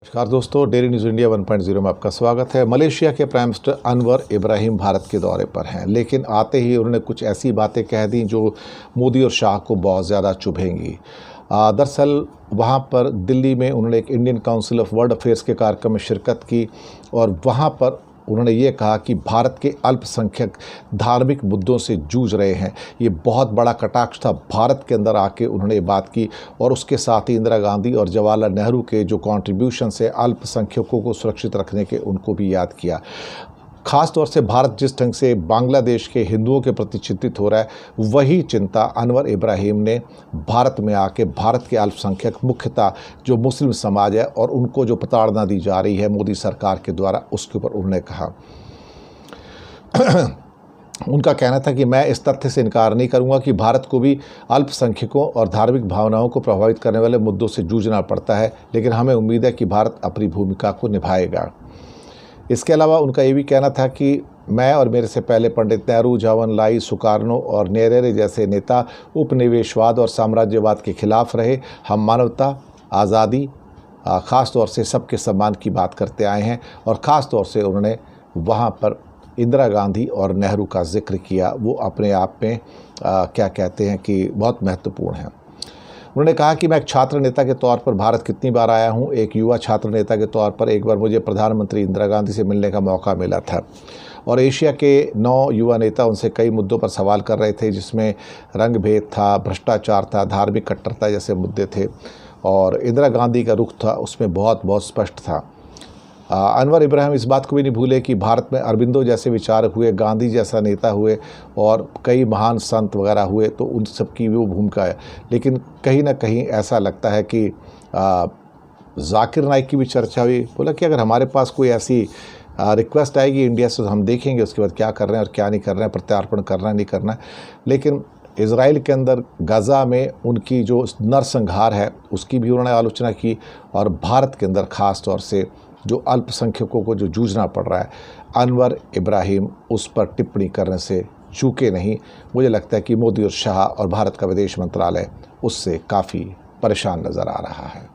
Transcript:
नमस्कार दोस्तों, daily news India 1.0 में आपका स्वागत है। मलेशिया के प्राइम मिनिस्टर अनवर इब्राहिम भारत के दौरे पर हैं, लेकिन आते ही उन्होंने कुछ ऐसी बातें कह दी जो मोदी और शाह को बहुत ज़्यादा चुभेंगी। दरअसल वहाँ पर दिल्ली में उन्होंने एक Indian council of world affairs के कार्यक्रम में शिरकत की और वहाँ पर उन्होंने ये कहा कि भारत के अल्पसंख्यक धार्मिक मुद्दों से जूझ रहे हैं। ये बहुत बड़ा कटाक्ष था। भारत के अंदर आके उन्होंने ये बात की और उसके साथ ही इंदिरा गांधी और जवाहरलाल नेहरू के जो कॉन्ट्रीब्यूशन है अल्पसंख्यकों को सुरक्षित रखने के, उनको भी याद किया। ख़ास तौर से भारत जिस ढंग से बांग्लादेश के हिंदुओं के प्रति चिंतित हो रहा है, वही चिंता अनवर इब्राहिम ने भारत में आके भारत के अल्पसंख्यक, मुख्यतः जो मुस्लिम समाज है और उनको जो प्रताड़ना दी जा रही है मोदी सरकार के द्वारा, उसके ऊपर उन्होंने कहा। उनका कहना था कि मैं इस तथ्य से इनकार नहीं करूंगा कि भारत को भी अल्पसंख्यकों और धार्मिक भावनाओं को प्रभावित करने वाले मुद्दों से जूझना पड़ता है, लेकिन हमें उम्मीद है कि भारत अपनी भूमिका को निभाएगा। इसके अलावा उनका ये भी कहना था कि मैं और मेरे से पहले पंडित नेहरू, जवाहरलाल, सुकार्नो और नेरेरे जैसे नेता उपनिवेशवाद और साम्राज्यवाद के खिलाफ रहे। हम मानवता, आज़ादी, ख़ास तौर से सबके सम्मान की बात करते आए हैं और ख़ास तौर से उन्होंने वहाँ पर इंदिरा गांधी और नेहरू का जिक्र किया। वो अपने आप में क्या कहते हैं कि बहुत महत्वपूर्ण है। उन्होंने कहा कि मैं एक छात्र नेता के तौर पर भारत कितनी बार आया हूं। एक युवा छात्र नेता के तौर पर एक बार मुझे प्रधानमंत्री इंदिरा गांधी से मिलने का मौका मिला था और एशिया के 9 युवा नेता उनसे कई मुद्दों पर सवाल कर रहे थे, जिसमें रंग भेद था, भ्रष्टाचार था, धार्मिक कट्टरता जैसे मुद्दे थे और इंदिरा गांधी का रुख था उसमें बहुत स्पष्ट था। अनवर इब्राहिम इस बात को भी नहीं भूले कि भारत में अरबिंदो जैसे विचारक हुए, गांधी जैसा नेता हुए और कई महान संत वगैरह हुए, तो उन सब की वो भूमिका है। लेकिन कहीं ना कहीं ऐसा लगता है कि जाकिर नाइक की भी चर्चा हुई। बोला कि अगर हमारे पास कोई ऐसी रिक्वेस्ट आएगी इंडिया से तो हम देखेंगे उसके बाद क्या कर रहे हैं और क्या नहीं कर रहे हैं, प्रत्यार्पण करना नहीं करना। लेकिन इज़राइल के अंदर गज़ा में उनकी जो नरसंहार है उसकी भी उन्होंने आलोचना की और भारत के अंदर ख़ास तौर से जो अल्पसंख्यकों को जो जूझना पड़ रहा है, अनवर इब्राहिम उस पर टिप्पणी करने से चूके नहीं। मुझे लगता है कि मोदी और शाह और भारत का विदेश मंत्रालय उससे काफ़ी परेशान नज़र आ रहा है।